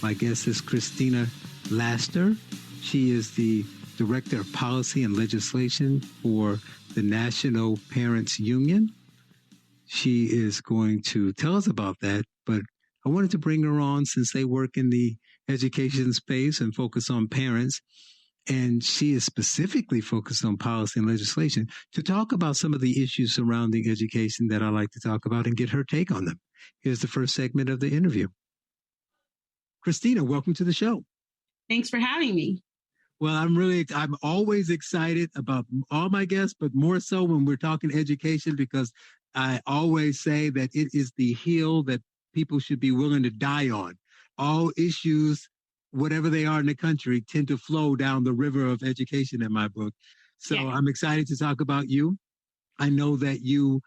My guest is Christina Laster. She is the Director of Policy and Legislation for the National Parents Union. She is going to tell us about that, but I wanted to bring her on since they work in the education space and focus on parents. And she is specifically focused on policy and legislation to talk about some of the issues surrounding education that I like to talk about and get her take on them. Here's the first segment of the interview. Christina, welcome to the show. Thanks for having me. Well, I'm always excited about all my guests, but more so when we're talking education, because I always say that it is the hill that people should be willing to die on. All issues, whatever they are in the country, tend to flow down the river of education in my book. So yeah. I'm excited to talk about you. I know that you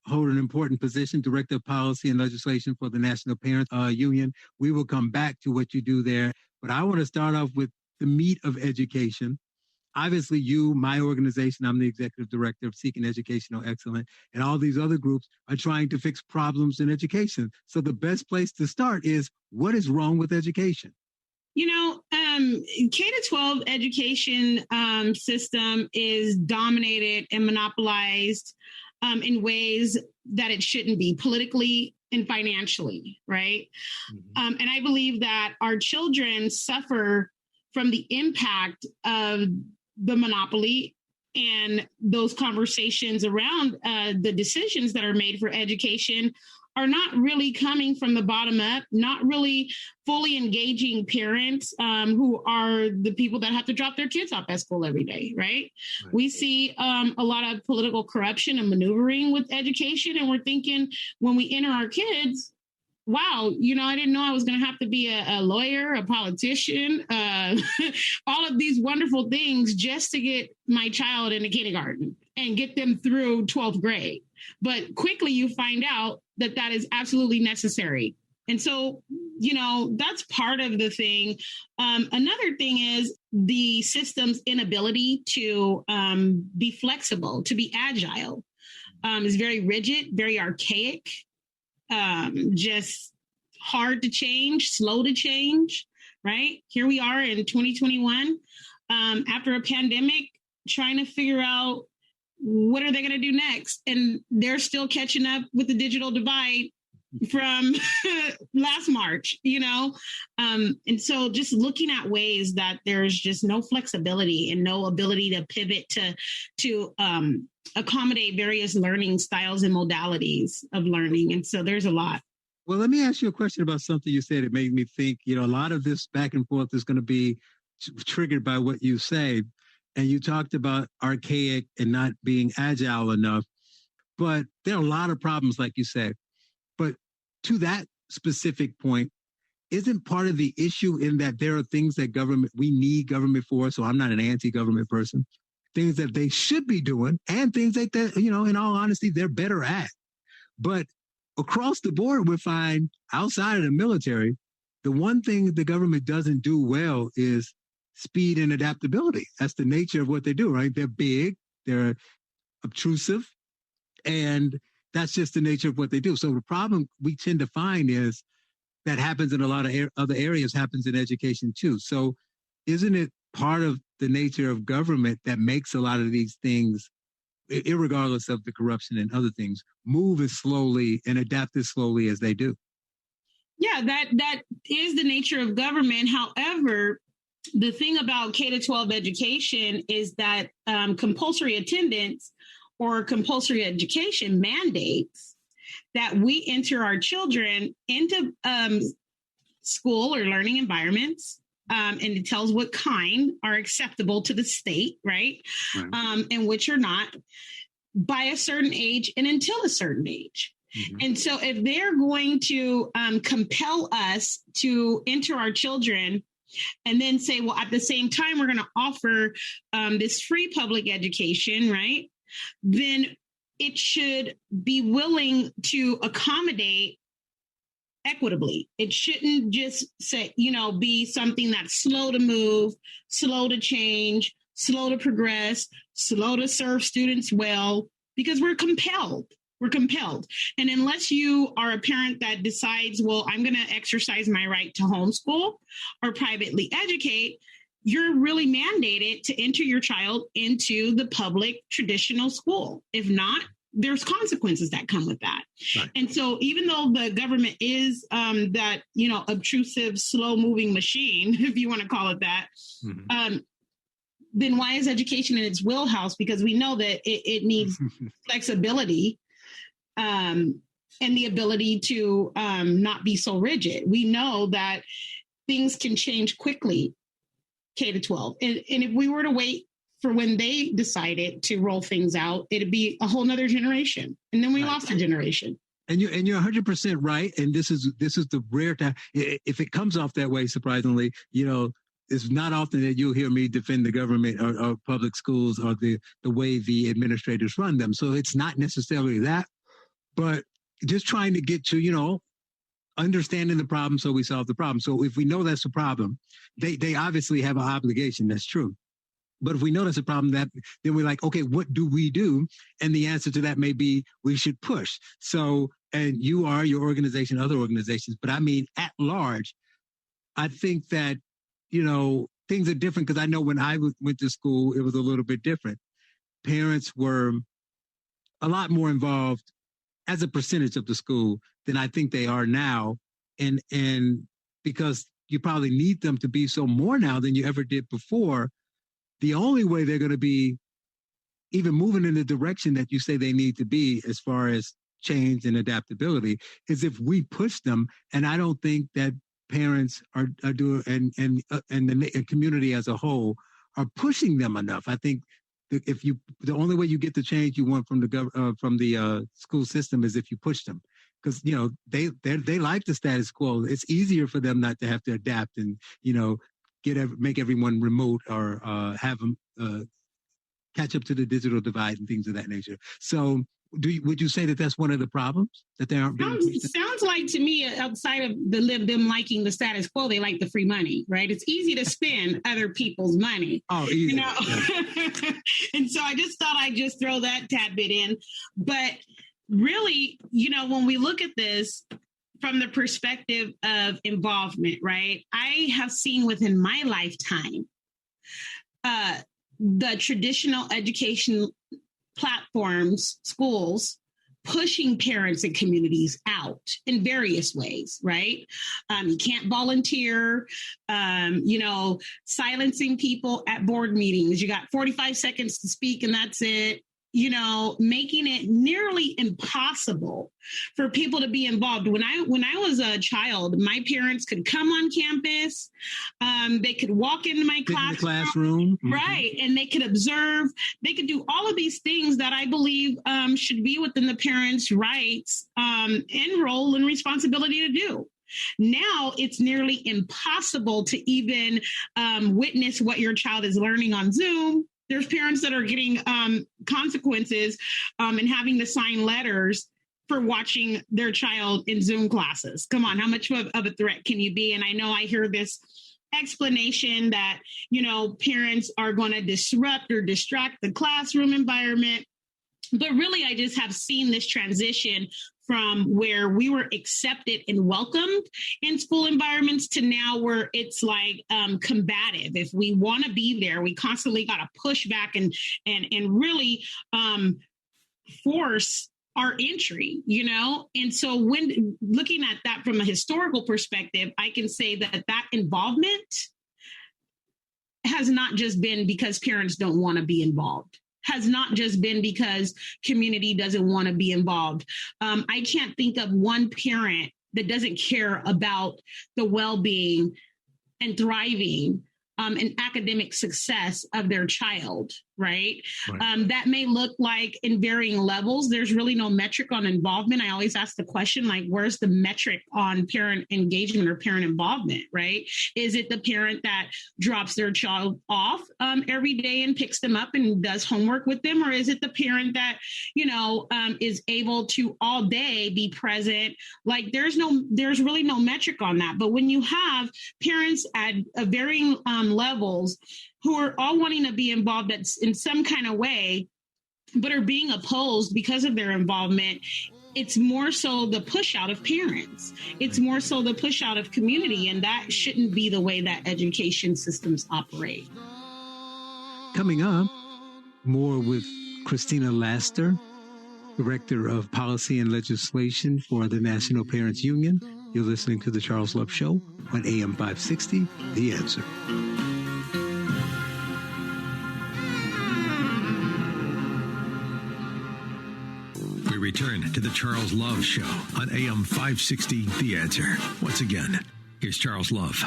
hold an important position, Director of Policy and Legislation for the National Parents Union. We will come back to what you do there. But I want to start off with the meat of education. Obviously, my organization, I'm the Executive Director of Seeking Educational Excellence, and all these other groups are trying to fix problems in education. So the best place to start is, what is wrong with education? K-12 education system is dominated and monopolized in ways that it shouldn't be, politically and financially, right? Mm-hmm. And I believe that our children suffer from the impact of the monopoly and those conversations around the decisions that are made for education are not really coming from the bottom up, not really fully engaging parents who are the people that have to drop their kids off at school every day, right? We see a lot of political corruption and maneuvering with education, and we're thinking when we enter our kids, wow, I didn't know I was going to have to be a lawyer, a politician, all of these wonderful things just to get my child into kindergarten and get them through 12th grade. But quickly you find out that is absolutely necessary. And so, that's part of the thing. Another thing is the system's inability to be flexible, to be agile, is very rigid, very archaic, just hard to change, slow to change, right? Here we are in 2021, after a pandemic, trying to figure out what are they going to do next? And they're still catching up with the digital divide from last March, and so just looking at ways that there's just no flexibility and no ability to pivot to accommodate various learning styles and modalities of learning. And so there's a lot. Well, let me ask you a question about something you said. It made me think, a lot of this back and forth is going to be triggered by what you say. And you talked about archaic and not being agile enough, but there are a lot of problems, like you said. But to that specific point, isn't part of the issue in that there are things that we need government for? So I'm not an anti-government person. Things that they should be doing and things like that, in all honesty, they're better at. But across the board, we find outside of the military, the one thing the government doesn't do well is speed and adaptability. That's the nature of what they do, right? They're big, they're obtrusive, and that's just the nature of what they do. So the problem we tend to find is that happens in a lot of other areas, happens in education too. So isn't it part of the nature of government that makes a lot of these things, irregardless of the corruption and other things, move as slowly and adapt as slowly as they do? Yeah, that is the nature of government. However, the thing about K-12 education is that compulsory attendance or compulsory education mandates that we enter our children into school or learning environments, and it tells what kind are acceptable to the state, right? And which are not, by a certain age and until a certain age. Mm-hmm. And so if they're going to compel us to enter our children and then say, well, at the same time, we're going to offer this free public education, right? Then it should be willing to accommodate equitably. It shouldn't just say, be something that's slow to move, slow to change, slow to progress, slow to serve students well, because we're compelled. We're compelled. And unless you are a parent that decides, well, I'm going to exercise my right to homeschool or privately educate, you're really mandated to enter your child into the public traditional school. If not, there's consequences that come with that. Right. And so even though the government is that, obtrusive, slow moving machine, if you want to call it that, then why is education in its wheelhouse? Because we know that it needs flexibility and the ability to not be so rigid. We know that things can change quickly, K to 12. And if we were to wait for when they decided to roll things out, it'd be a whole nother generation. And then we lost a generation. And you're 100% right. And this is the rare time. If it comes off that way, surprisingly, it's not often that you'll hear me defend the government or public schools or the way the administrators run them. So it's not necessarily that, but just trying to get to, understanding the problem so we solve the problem. So if we know that's a problem, they obviously have an obligation. That's true. But if we know that's a problem, then we're like, okay, what do we do? And the answer to that may be we should push. So, and you are your organization, other organizations, but I mean, at large, I think that, things are different because I know when I went to school, it was a little bit different. Parents were a lot more involved as a percentage of the school than I think they are now. And because you probably need them to be so more now than you ever did before, the only way they're going to be even moving in the direction that you say they need to be as far as change and adaptability is if we push them. And I don't think that parents are doing and the community as a whole are pushing them enough. I think the only way you get the change you want from the school system is if you push them, because they like the status quo. It's easier for them not to have to adapt and make everyone remote or have them catch up to the digital divide and things of that nature. So would you say that that's one of the problems, that they aren't being sounds like to me, outside of them liking the status quo, they like the free money, right? It's easy to spend other people's money. Oh, easy. Yeah. And so I just thought I'd just throw that tad bit in. But really, when we look at this from the perspective of involvement, right? I have seen within my lifetime the traditional education platforms, schools, pushing parents and communities out in various ways, right? You can't volunteer, silencing people at board meetings. You got 45 seconds to speak and that's it. Making it nearly impossible for people to be involved. When I was a child, my parents could come on campus. They could walk into my classroom. Right. And they could observe. They could do all of these things that I believe should be within the parents' rights and role and responsibility to do. Now it's nearly impossible to even witness what your child is learning on Zoom. There's parents that are getting consequences and having to sign letters for watching their child in Zoom classes. Come on, how much of a threat can you be? And I know I hear this explanation that, parents are going to disrupt or distract the classroom environment. But really, I just have seen this transition from where we were accepted and welcomed in school environments to now where it's like combative. If we want to be there, we constantly got to push back and really force our entry, And so when looking at that from a historical perspective, I can say that involvement has not just been because parents don't want to be involved. Has not just been because community doesn't want to be involved. I can't think of one parent that doesn't care about the well-being and thriving and academic success of their child, right? That may look like in varying levels. There's really no metric on involvement. I always ask the question, like, where's the metric on parent engagement or parent involvement, right? Is it the parent that drops their child off every day and picks them up and does homework with them? Or is it the parent that, is able to all day be present? Like, there's really no metric on that. But when you have parents at varying levels who are all wanting to be involved in some kind of way, but are being opposed because of their involvement. It's more so the push out of parents. It's more so the push out of community. And that shouldn't be the way that education systems operate. Coming up, more with Christina Laster, Director of Policy and Legislation for the National Parents Union. You're listening to The Charles Love Show on AM 560, The Answer. We return to The Charles Love Show on AM 560, The Answer. Once again, here's Charles Love.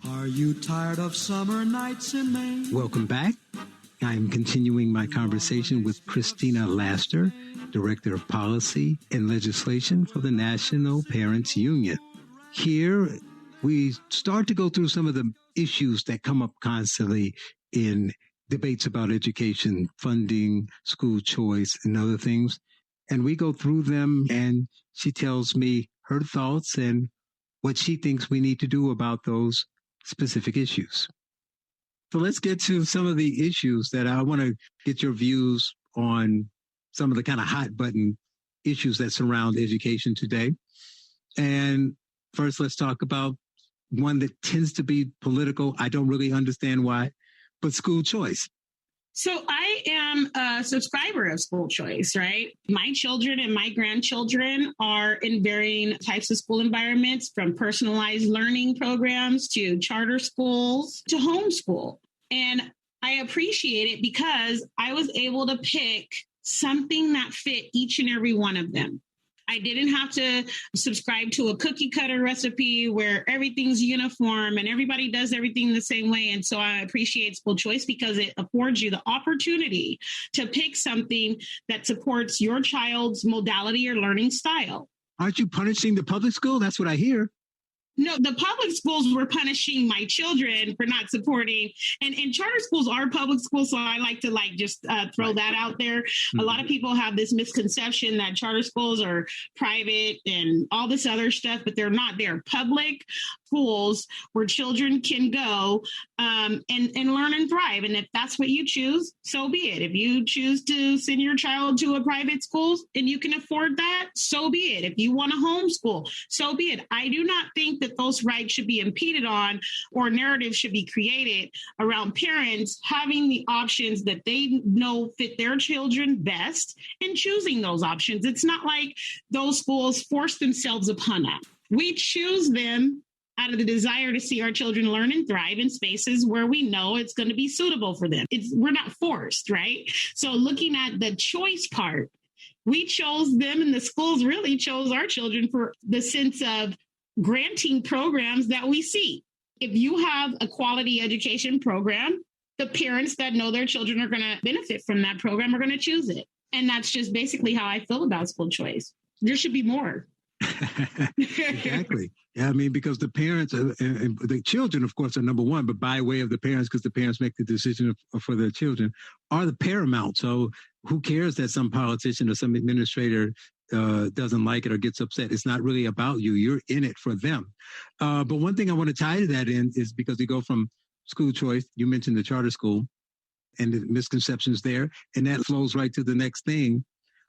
Are you tired of summer nights in Maine? Welcome back. I'm continuing my conversation with Christina Laster, Director of Policy and Legislation for the National Parents Union. Here, we start to go through some of the issues that come up constantly in debates about education, funding, school choice, and other things. And we go through them, and she tells me her thoughts and what she thinks we need to do about those specific issues. So let's get to some of the issues that I want to get your views on, some of the kind of hot button issues that surround education today. And first, let's talk about one that tends to be political. I don't really understand why, but school choice. So I am a subscriber of school choice, right? My children and my grandchildren are in varying types of school environments, from personalized learning programs to charter schools to homeschool. And I appreciate it because I was able to pick something that fit each and every one of them. I didn't have to subscribe to a cookie cutter recipe where everything's uniform and everybody does everything the same way. And so I appreciate school choice because it affords you the opportunity to pick something that supports your child's modality or learning style. Aren't you punishing the public school? That's what I hear. No, the public schools were punishing my children for not supporting, and charter schools are public schools. So I like to just throw that out there. Mm-hmm. A lot of people have this misconception that charter schools are private and all this other stuff, but they're not. They're public schools where children can go and learn and thrive. And if that's what you choose, so be it. If you choose to send your child to a private school and you can afford that, so be it. If you want to homeschool, so be it. I do not think that those rights should be impeded on, or narratives should be created around parents having the options that they know fit their children best and choosing those options. It's not like those schools force themselves upon us. We choose them out of the desire to see our children learn and thrive in spaces where we know it's going to be suitable for them. We're not forced, right? So looking at the choice part, we chose them, and the schools really chose our children for the sense of granting programs that we see. If you have a quality education program, the parents that know their children are going to benefit from that program are going to choose it. And that's just basically how I feel about school choice. There should be more. Exactly. Yeah, I mean, because the parents and the children, of course, are number one, but by way of the parents, because the parents make the decision for their children, are the paramount. So who cares that some politician or some administrator doesn't like it or gets upset? It's not really about you. You're in it for them. But one thing I want to tie to that in is because we go from school choice, you mentioned the charter school and the misconceptions there, and that flows right to the next thing,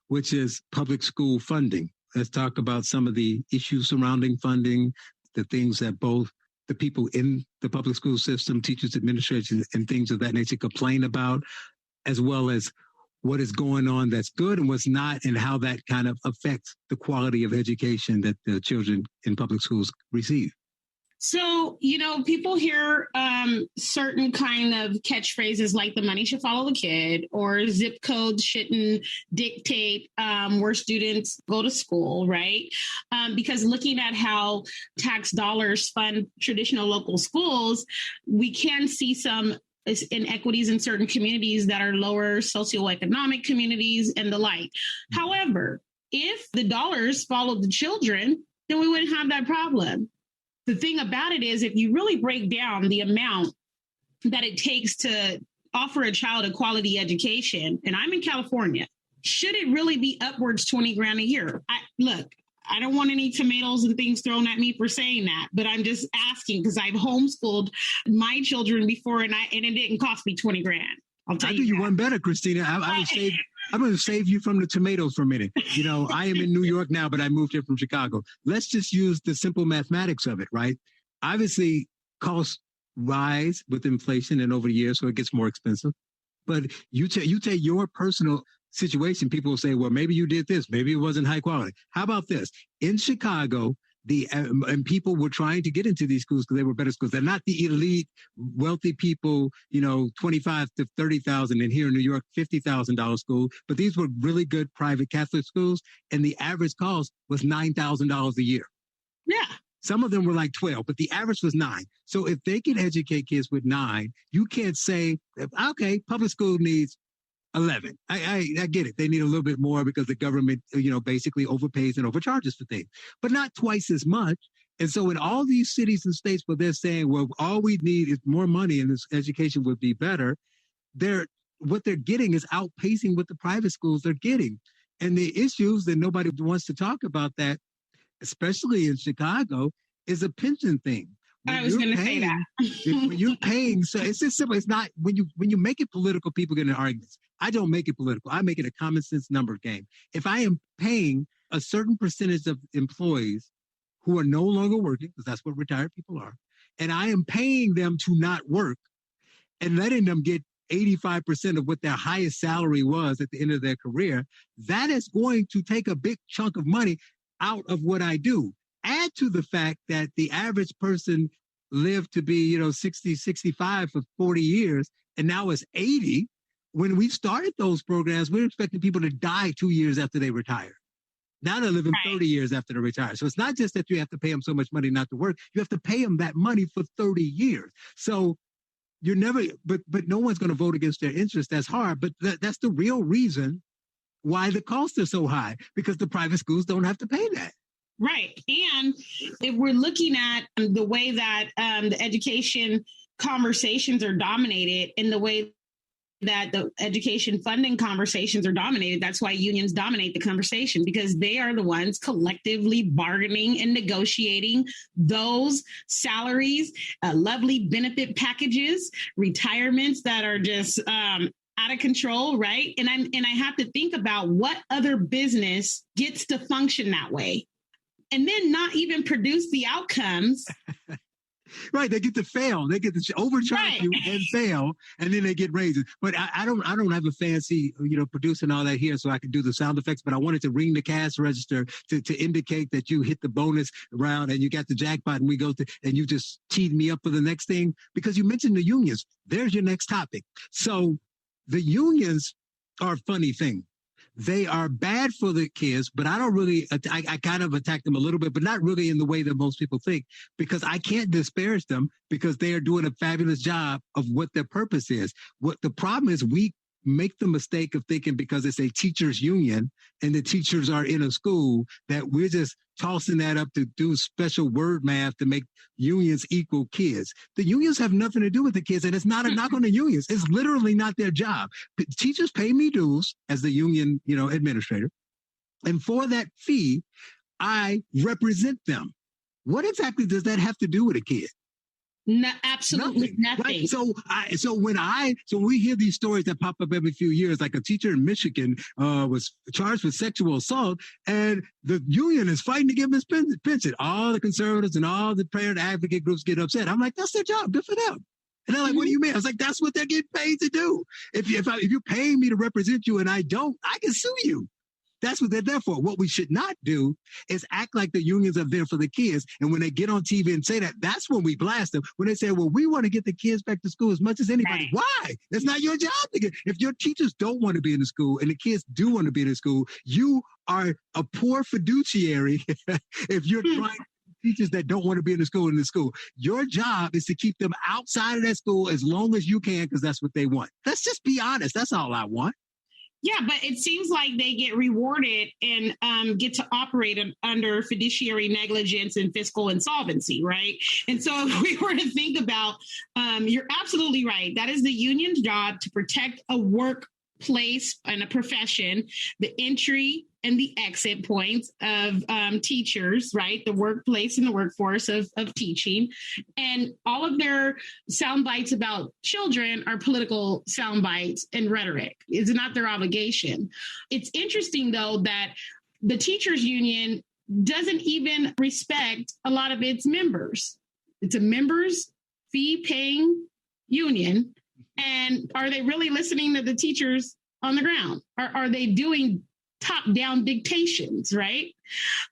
which is public school funding. Let's talk about some of the issues surrounding funding, the things that both the people in the public school system, teachers, administrators, and things of that nature complain about, as well as what is going on that's good and what's not, and how that kind of affects the quality of education that the children in public schools receive. So, people hear certain kind of catchphrases like the money should follow the kid, or zip codes shouldn't dictate where students go to school, right? Because looking at how tax dollars fund traditional local schools, we can see some inequities in certain communities that are lower socioeconomic communities and the like. However, if the dollars followed the children, then we wouldn't have that problem. The thing about it is, if you really break down the amount that it takes to offer a child a quality education, and I'm in California, should it really be upwards $20,000 a year? I don't want any tomatoes and things thrown at me for saying that, but I'm just asking because I've homeschooled my children before, and it didn't cost me $20,000. I'll tell you. I do you one better, Christina. I would say I'm going to save you from the tomatoes for a minute. You know, I am in New York now, but I moved here from Chicago. Let's just use the simple mathematics of it, right? Obviously, costs rise with inflation and over the years, so it gets more expensive. But you take your personal situation, people will say, well, maybe you did this, maybe it wasn't high quality. How about this? In Chicago, and people were trying to get into these schools because they were better schools. They're not the elite, wealthy people, you know, 25 to 30,000, and here in New York, $50,000 school. But these were really good private Catholic schools, and the average cost was $9,000 a year. Yeah. Some of them were like 12, but the average was 9. So if they can educate kids with 9, you can't say, okay, public school needs 11. I get it. They need a little bit more because the government, you know, basically overpays and overcharges for things, but not twice as much. And so in all these cities and states where they're saying, well, all we need is more money and this education would be better, what they're getting is outpacing what the private schools are getting. And the issues that nobody wants to talk about that, especially in Chicago, is a pension thing. I was going to say that. When you're paying, so it's just simple. It's not when you make it political, people get in arguments. I don't make it political. I make it a common sense number game. If I am paying a certain percentage of employees who are no longer working, because that's what retired people are, and I am paying them to not work and letting them get 85% of what their highest salary was at the end of their career, that is going to take a big chunk of money out of what I do. Add to the fact that the average person lived to be, 60, 65 for 40 years, and now it's 80. When we started those programs, we were expecting people to die 2 years after they retire. Now they're living 30 years after they retire. So it's not just that you have to pay them so much money not to work. You have to pay them that money for 30 years. So you're never, but no one's going to vote against their interest. That's hard. But that's the real reason why the costs are so high, because the private schools don't have to pay that. Right. And if we're looking at the way that the education conversations are dominated and the way that the education funding conversations are dominated, that's why unions dominate the conversation, because they are the ones collectively bargaining and negotiating those salaries, lovely benefit packages, retirements that are just out of control, right? And I have to think about what other business gets to function that way, and then not even produce the outcomes. Right, they get to fail. They get to overcharge you and fail, and then they get raises. But I don't have a fancy, producing all that here, so I can do the sound effects. But I wanted to ring the cash register to indicate that you hit the bonus round and you got the jackpot, and we go to, and you just teed me up for the next thing because you mentioned the unions. There's your next topic. So the unions are a funny thing. They are bad for the kids, but I don't really, I kind of attack them a little bit, but not really in the way that most people think, because I can't disparage them because they are doing a fabulous job of what their purpose is. What the problem is, we make the mistake of thinking because it's a teachers union and the teachers are in a school that we're just tossing that up to do special word math to make unions equal kids. The unions have nothing to do with the kids, and it's not a knock on the unions. It's literally not their job. Teachers pay me dues as the union, administrator. And for that fee, I represent them. What exactly does that have to do with a kid? No, absolutely nothing. Right? So when we hear these stories that pop up every few years, like a teacher in Michigan was charged with sexual assault, and the union is fighting to give him his pension. All the conservatives and all the parent advocate groups get upset. I'm like, that's their job. Good for them. And they're like, what do you mean? I was like, that's what they're getting paid to do. If you're paying me to represent you and I don't, I can sue you. That's what they're there for. What we should not do is act like the unions are there for the kids. And when they get on TV and say that, that's when we blast them. When they say, well, we want to get the kids back to school as much as anybody. Right. Why? It's not your job to get. If your teachers don't want to be in the school and the kids do want to be in the school, you are a poor fiduciary if you're trying to teachers that don't want to be in the school. Your job is to keep them outside of that school as long as you can, because that's what they want. Let's just be honest. That's all I want. Yeah, but it seems like they get rewarded and get to operate under fiduciary negligence and fiscal insolvency, right? And so if we were to think about, you're absolutely right. That is the union's job to protect a work place and a profession, the entry and the exit points of teachers, right? The workplace and the workforce of teaching. And all of their sound bites about children are political sound bites and rhetoric. It's not their obligation. It's interesting, though, that the teachers union doesn't even respect a lot of its members. It's a members fee paying union. And are they really listening to the teachers on the ground? Are they doing top-down dictations, right?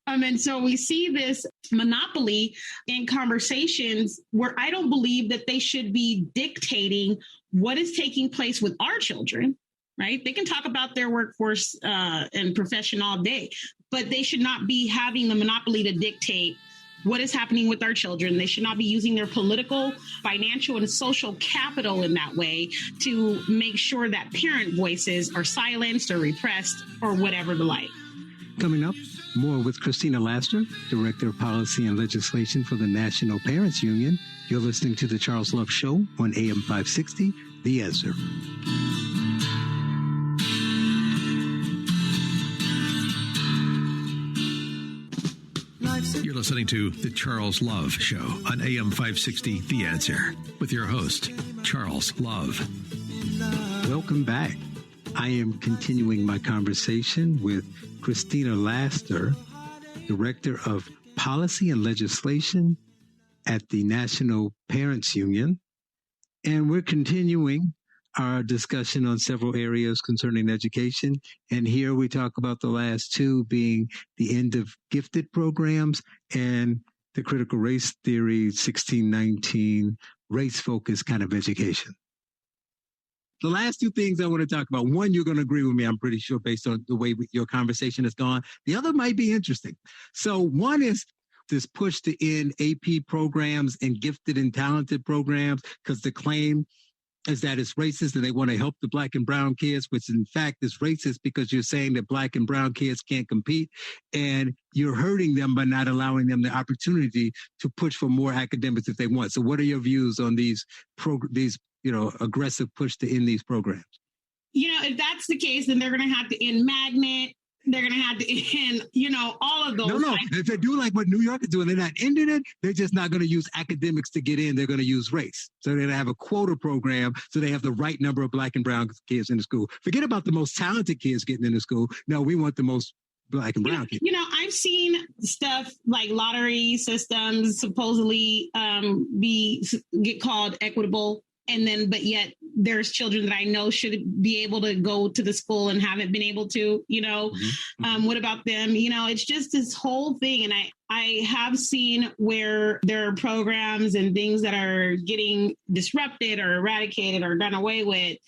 And so we see this monopoly in conversations where I don't believe that they should be dictating what is taking place with our children, right? They can talk about their workforce and profession all day, but they should not be having the monopoly to dictate what is happening with our children. They should not be using their political, financial, and social capital in that way to make sure that parent voices are silenced or repressed or whatever the like. Coming up, more with Christina Laster, Director of Policy and Legislation for the National Parents Union. You're listening to The Charles Love Show on AM 560, The Answer. You're listening to The Charles Love Show on AM 560, The Answer, with your host, Charles Love. Welcome back. I am continuing my conversation with Christina Laster, Director of Policy and Legislation at the National Parents Union. And we're continuing our discussion on several areas concerning education. And here we talk about the last two being the end of gifted programs and the critical race theory 1619 race-focused kind of education. The last two things I want to talk about, one, you're going to agree with me, I'm pretty sure, based on the way your conversation has gone. The other might be interesting. So one is this push to end AP programs and gifted and talented programs, because the claim is that it's racist and they want to help the Black and brown kids, which in fact is racist because you're saying that Black and brown kids can't compete and you're hurting them by not allowing them the opportunity to push for more academics if they want. So what are your views on these aggressive push to end these programs? If that's the case, then they're going to have to end Magnet. They're going to have to end, all of those. No. If they do like what New York is doing, they're not ending it. They're just not going to use academics to get in. They're going to use race. So they're going to have a quota program so they have the right number of Black and brown kids in the school. Forget about the most talented kids getting into school. No, we want the most Black and brown kids. I've seen stuff like lottery systems supposedly get called equitable. But yet there's children that I know should be able to go to the school and haven't been able to, what about them? It's just this whole thing. And I have seen where there are programs and things that are getting disrupted or eradicated or done away with.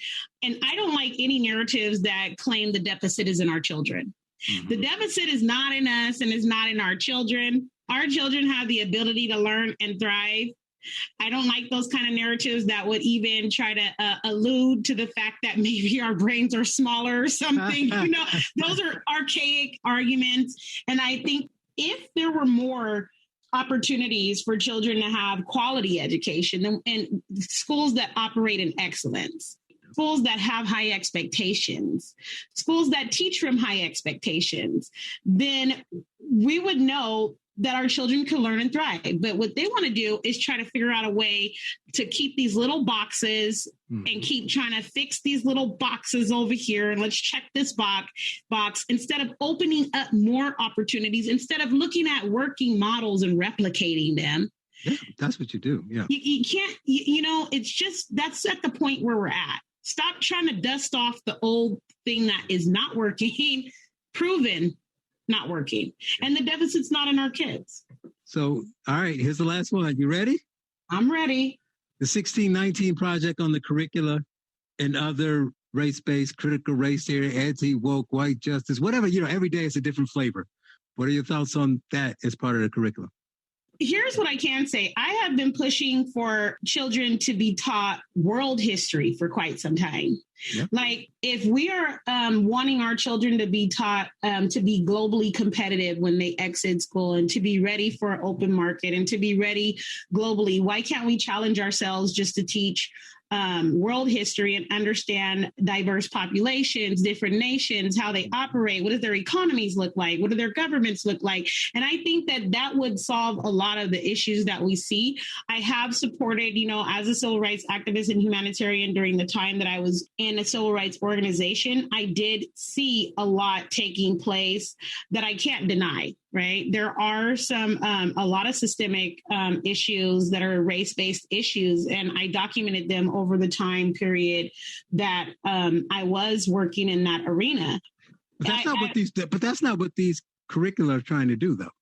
And I don't like any narratives that claim the deficit is in our children. Mm-hmm. The deficit is not in us and is not in our children. Our children have the ability to learn and thrive. I don't like those kind of narratives that would even try to allude to the fact that maybe our brains are smaller or something. Those are archaic arguments. And I think if there were more opportunities for children to have quality education and schools that operate in excellence, schools that have high expectations, schools that teach from high expectations, then we would know that our children can learn and thrive. But what they want to do is try to figure out a way to keep these little boxes and keep trying to fix these little boxes over here. And let's check this box instead of opening up more opportunities, instead of looking at working models and replicating them. Yeah, that's what you do. Yeah. You can't, it's just, that's at the point where we're at. Stop trying to dust off the old thing that is not working, proven not working. And the deficit's not in our kids. So, all right, here's the last one. You ready? I'm ready. The 1619 Project on the Curricula and Other Race-Based Critical Race Theory, Anti-Woke, White Justice, whatever, every day it's a different flavor. What are your thoughts on that as part of the curriculum? Here's what I can say. I have been pushing for children to be taught world history for quite some time. Yep. Like, if we are wanting our children to be taught to be globally competitive when they exit school and to be ready for an open market and to be ready globally, why can't we challenge ourselves just to teach world history and understand diverse populations, different nations, how they operate, what does their economies look like, what do their governments look like? And I think that that would solve a lot of the issues that we see. I have supported, as a civil rights activist and humanitarian during the time that I was in a civil rights organization, I did see a lot taking place that I can't deny. Right. There are a lot of systemic issues that are race-based issues, and I documented them over the time period that I was working in that arena. But that's not what these curricula are trying to do, though.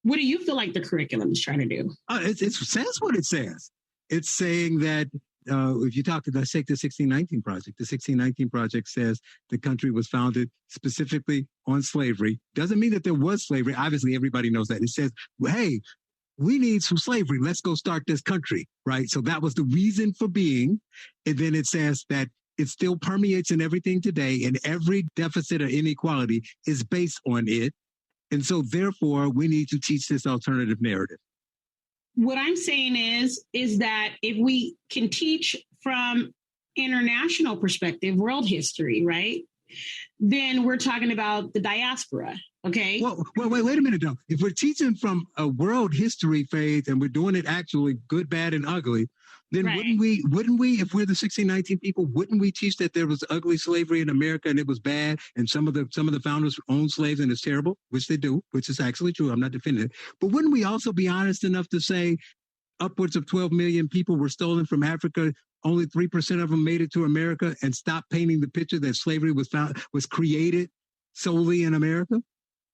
What do you feel like the curriculum is trying to do? It says what it says. It's saying that if you let's take the 1619 Project. The 1619 Project says the country was founded specifically on slavery. Doesn't mean that there was slavery. Obviously, everybody knows that. It says, well, hey, we need some slavery. Let's go start this country, right? So that was the reason for being. And then it says that it still permeates in everything today, and every deficit or inequality is based on it. And so, therefore, we need to teach this alternative narrative. What I'm saying is that if we can teach from international perspective, world history, right, then we're talking about the diaspora. Okay. Well, wait a minute, though. If we're teaching from a world history phase and we're doing it actually good, bad, and ugly, then right. wouldn't we, if we're the 1619 people, wouldn't we teach that there was ugly slavery in America and it was bad, and some of the founders owned slaves and it's terrible, which they do, which is actually true. I'm not defending it. But wouldn't we also be honest enough to say upwards of 12 million people were stolen from Africa? Only 3% of them made it to America, and stop painting the picture that slavery was created solely in America?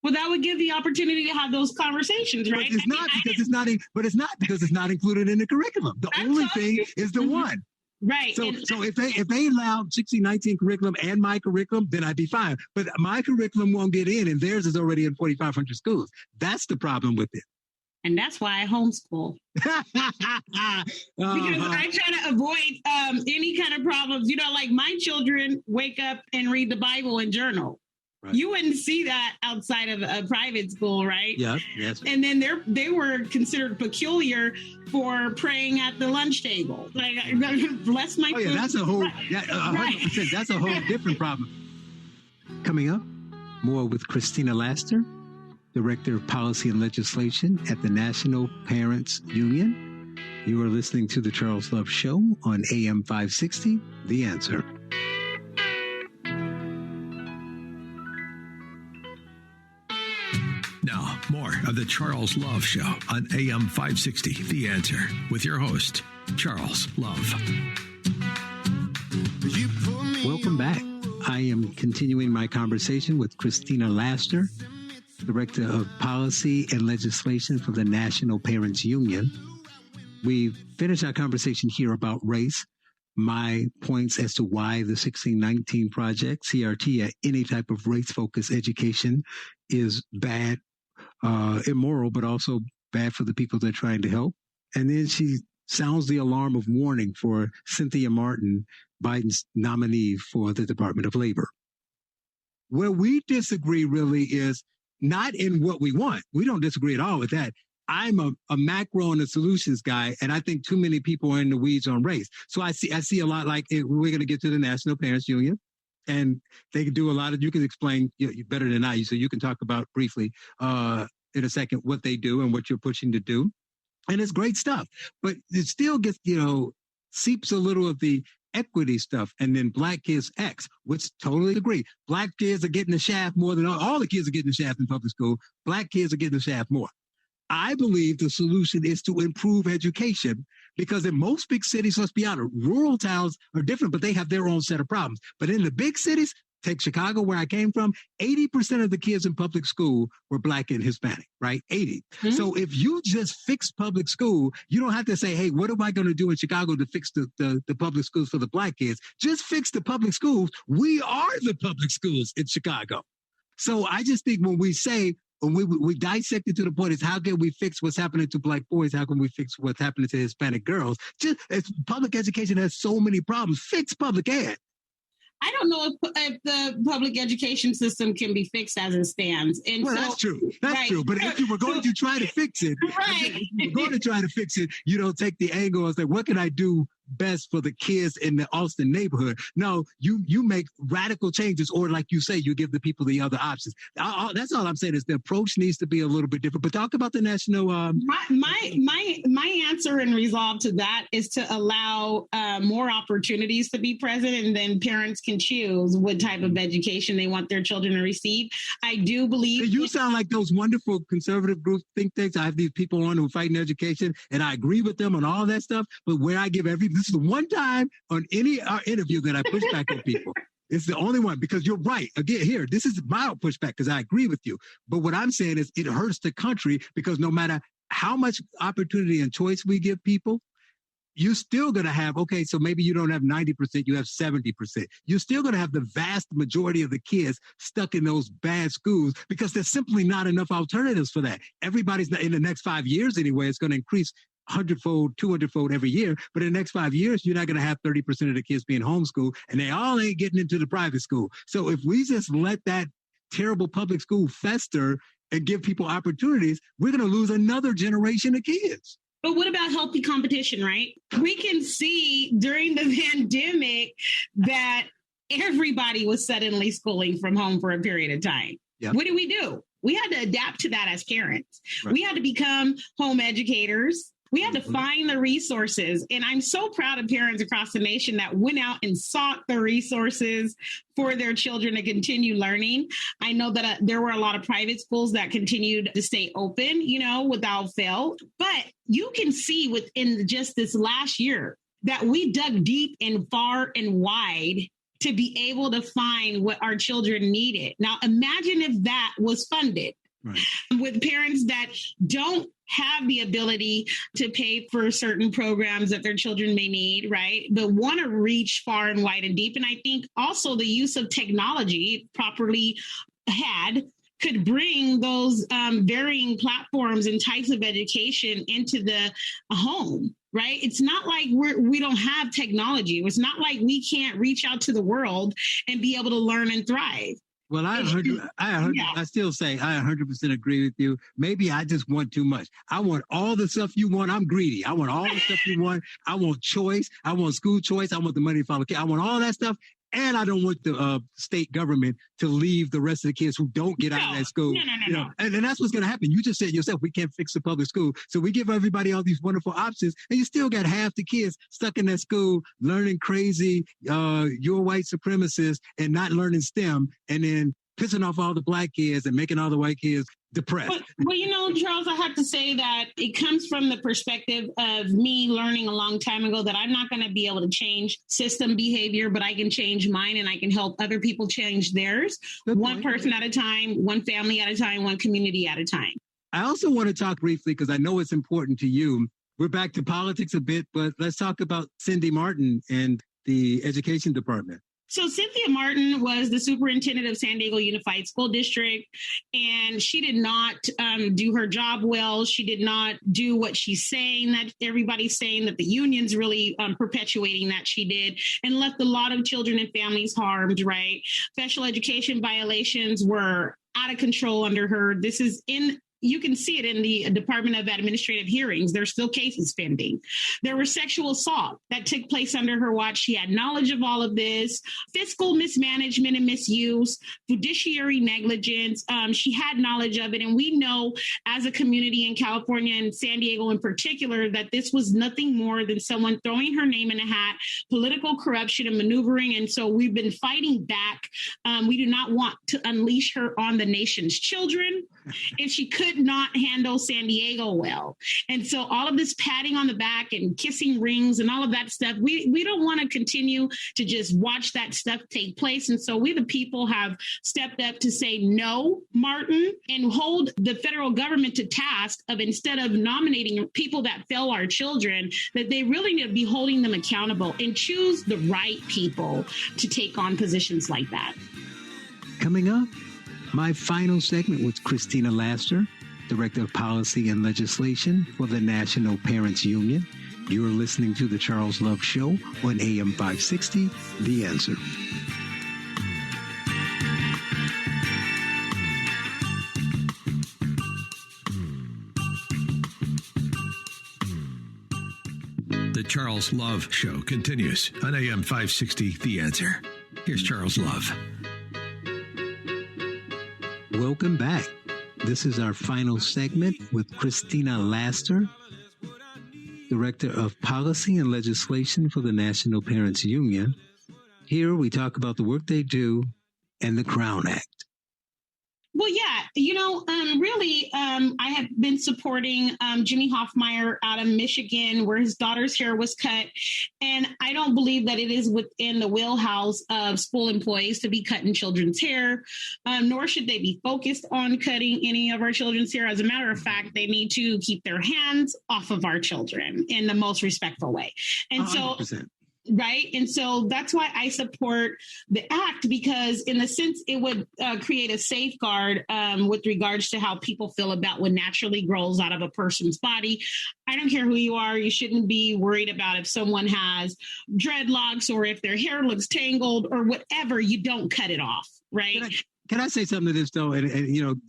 Well, that would give the opportunity to have those conversations, right? But it's not because it's not included in the curriculum. The only thing is the one. Right. So if they allow 1619 curriculum and my curriculum, then I'd be fine. But my curriculum won't get in, and theirs is already in 4,500 schools. That's the problem with it. And that's why I homeschool. Because I try to avoid any kind of problems. Like my children wake up and read the Bible and journal. Right. You wouldn't see that outside of a private school, right? Yes. And then they were considered peculiar for praying at the lunch table. Like, bless my. Oh yeah, that's a whole. Yeah, 100%. That's a whole different problem. Coming up, more with Christina Laster, Director of Policy and Legislation at the National Parents Union. You are listening to the Charles Love Show on AM 560, The Answer. Now, more of the Charles Love Show on AM 560, The Answer, with your host, Charles Love. Welcome back. I am continuing my conversation with Christina Laster, Director of Policy and Legislation for the National Parents Union. We finished our conversation here about race. My points as to why the 1619 Project, CRT, any type of race-focused education is bad, immoral, but also bad for the people they're trying to help. And then she sounds the alarm of warning for Cynthia Martin, Biden's nominee for the Department of Labor. Where we disagree really is not in what we want. We don't disagree at all with that. I'm a macro and a solutions guy, and I think too many people are in the weeds on race. So I see a lot like we're going to get to the National Parents Union, and they can do a lot of. You can explain better than I, so you can talk about briefly in a second what they do and what you're pushing to do, and it's great stuff. But it still gets seeps a little of the equity stuff, and then Black Kids X, which totally agree. Black kids are getting the shaft more than all the kids are getting the shaft in public school. Black kids are getting the shaft more. I believe the solution is to improve education, because in most big cities, let's be honest, rural towns are different, but they have their own set of problems. But in the big cities, take Chicago, where I came from, 80% of the kids in public school were Black and Hispanic, right? 80. Mm-hmm. So if you just fix public school, you don't have to say, hey, what am I going to do in Chicago to fix the public schools for the Black kids? Just fix the public schools. We are the public schools in Chicago. So I just think when we say, when we dissect it to the point is, how can we fix what's happening to Black boys? How can we fix what's happening to Hispanic girls? Just as public education has so many problems, fix public ed. I don't know if the public education system can be fixed as it stands. And well, that's true. That's true. But if you were going to try to fix it, if you were going to try to fix it, you don't take the angle and say, what can I do best for the kids in the Austin neighborhood? No, you make radical changes, or like you say, you give the people the other options. That's all I'm saying is the approach needs to be a little bit different. But talk about the national. My answer and resolve to that is to allow more opportunities to be present, and then parents can choose what type of education they want their children to receive. I do believe you sound like those wonderful conservative group think tanks. I have these people on who fight in education, and I agree with them on all that stuff. But where I give this is the one time on any interview that I push back on people. It's the only one, because you're right. Again, here, this is my pushback because I agree with you. But what I'm saying is it hurts the country, because no matter how much opportunity and choice we give people, you're still going to have, okay, so maybe you don't have 90%, you have 70%. You're still going to have the vast majority of the kids stuck in those bad schools because there's simply not enough alternatives for that. Everybody's not, in the next 5 years anyway, it's going to increase 100-fold, 200-fold every year. But in the next 5 years, you're not going to have 30% of the kids being homeschooled, and they all ain't getting into the private school. So if we just let that terrible public school fester and give people opportunities, we're going to lose another generation of kids. But what about healthy competition, right? We can see during the pandemic that everybody was suddenly schooling from home for a period of time. Yep. What do? We had to adapt to that as parents. Right. We had to become home educators. We had to find the resources. And I'm so proud of parents across the nation that went out and sought the resources for their children to continue learning. I know that there were a lot of private schools that continued to stay open, without fail. But you can see within just this last year that we dug deep and far and wide to be able to find what our children needed. Now, imagine if that was funded. Right. With parents that don't have the ability to pay for certain programs that their children may need, right? But want to reach far and wide and deep. And I think also the use of technology properly could bring those varying platforms and types of education into the home. Right? It's not like we don't have technology. It's not like we can't reach out to the world and be able to learn and thrive. Well, I still say I 100% agree with you. Maybe I just want too much. I want all the stuff you want. I'm greedy. I want all the stuff you want. I want choice. I want school choice. I want the money to follow. I want all that stuff. And I don't want the state government to leave the rest of the kids who don't get out of that school. No. And that's what's going to happen. You just said yourself, we can't fix the public school. So we give everybody all these wonderful options, and you still got half the kids stuck in that school learning crazy, you're white supremacists and not learning STEM, and then pissing off all the black kids and making all the white kids depressed. Well, Charles, I have to say that it comes from the perspective of me learning a long time ago that I'm not going to be able to change system behavior, but I can change mine, and I can help other people change theirs. One person at a time, one family at a time, one community at a time. I also want to talk briefly, because I know it's important to you. We're back to politics a bit, but let's talk about Cindy Martin and the education department. So Cynthia Martin was the superintendent of San Diego Unified School District, and she did not do her job well. She did not do what she's saying, that everybody's saying, that the union's really perpetuating that she did, and left a lot of children and families harmed, right? Special education violations were out of control under her. You can see it in the Department of Administrative Hearings. There's still cases pending. There was sexual assault that took place under her watch. She had knowledge of all of this, fiscal mismanagement and misuse, fiduciary negligence. She had knowledge of it. And we know as a community in California and San Diego in particular, that this was nothing more than someone throwing her name in a hat, political corruption and maneuvering. And so we've been fighting back. We do not want to unleash her on the nation's children if she could not handle San Diego well. And so all of this patting on the back and kissing rings and all of that stuff, we don't want to continue to just watch that stuff take place. And so we, the people, have stepped up to say no, Martin, and hold the federal government to task of, instead of nominating people that fail our children, that they really need to be holding them accountable and choose the right people to take on positions like that. Coming up, my final segment with Christina Laster, Director of Policy and Legislation for the National Parents Union. You're listening to The Charles Love Show on AM 560, The Answer. Charles Love Show continues on AM 560, The Answer. Here's Charles Love. Welcome back. This is our final segment with Christina Laster, Director of Policy and Legislation for the National Parents Union. Here we talk about the work they do and the Crown Act. Well, yeah, I have been supporting Jimmy Hoffmeyer out of Michigan, where his daughter's hair was cut. And I don't believe that it is within the wheelhouse of school employees to be cutting children's hair, nor should they be focused on cutting any of our children's hair. As a matter of fact, they need to keep their hands off of our children in the most respectful way. And 100%. Right. And so that's why I support the act, because in a sense, it would create a safeguard with regards to how people feel about what naturally grows out of a person's body. I don't care who you are. You shouldn't be worried about if someone has dreadlocks or if their hair looks tangled or whatever. You don't cut it off. Right. Can I say something to this, though? And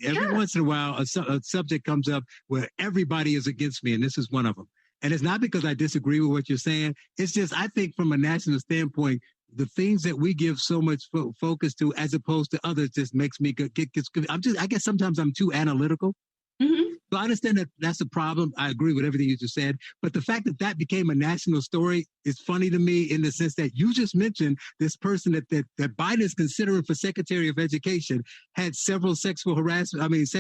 every Sure. once in a while, a subject comes up where everybody is against me, and this is one of them. And it's not because I disagree with what you're saying. It's just, I think from a national standpoint, the things that we give so much focus to as opposed to others just makes me I guess sometimes I'm too analytical. Mm-hmm. So I understand that that's a problem. I agree with everything you just said. But the fact that that became a national story is funny to me in the sense that you just mentioned this person that Biden is considering for Secretary of Education had several sexual abuse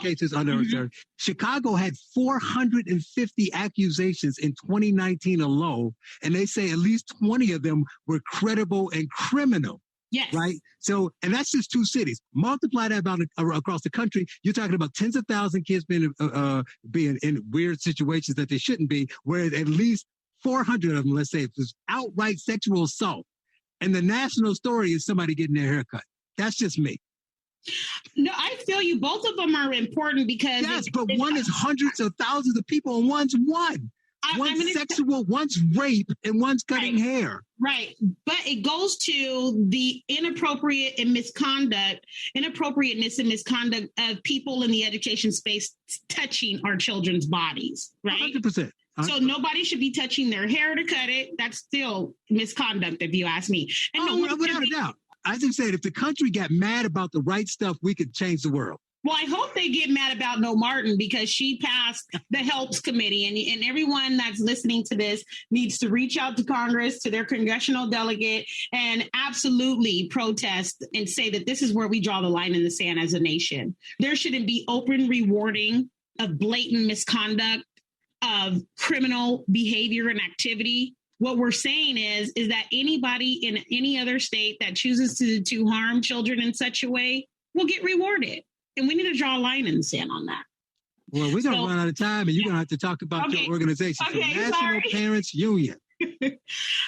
cases under her. Chicago had 450 accusations in 2019 alone, and they say at least 20 of them were credible and criminal. Yes. Right. So, and that's just two cities. Multiply that about across the country. You're talking about tens of thousands of kids being in weird situations that they shouldn't be, where at least 400 of them, let's say, it was outright sexual assault. And the national story is somebody getting their hair cut. That's just me. No, I feel you. Both of them are important because but one is hundreds of thousands of people and one's one. One's sexual, one's rape, and one's cutting hair. Right. But it goes to the inappropriateness and misconduct of people in the education space touching our children's bodies. Right. 100%. So nobody should be touching their hair to cut it. That's still misconduct, if you ask me. And without a doubt. I just said, if the country got mad about the right stuff, we could change the world. Well, I hope they get mad about No Martin because she passed the HELPS committee. And everyone that's listening to this needs to reach out to Congress, to their congressional delegate, and absolutely protest and say that this is where we draw the line in the sand as a nation. There shouldn't be open rewarding of blatant misconduct, of criminal behavior and activity. What we're saying is that anybody in any other state that chooses to harm children in such a way will get rewarded. And we need to draw a line in the sand on that. Well, we're going to run out of time, and you're going to have to talk about your organization. Okay, so National Parents Union.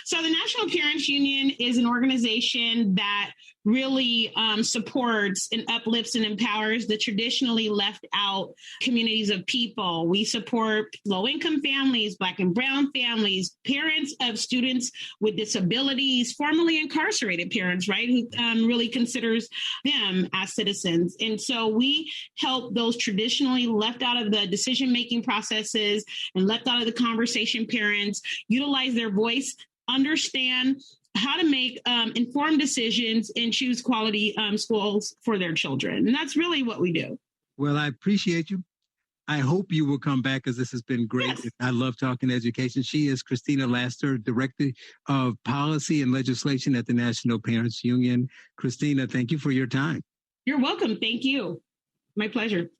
So the National Parents Union is an organization that really supports and uplifts and empowers the traditionally left out communities of people. We support low-income families, Black and brown families, parents of students with disabilities, formerly incarcerated parents, right, who really considers them as citizens. And so we help those traditionally left out of the decision-making processes and left out of the conversation parents utilize their voice, understand how to make informed decisions and choose quality schools for their children. And that's really what we do. Well, I appreciate you. I hope you will come back because this has been great. Yes. I love talking education. She is Christina Laster, Director of Policy and Legislation at the National Parents Union. Christina, thank you for your time. You're welcome. Thank you. My pleasure.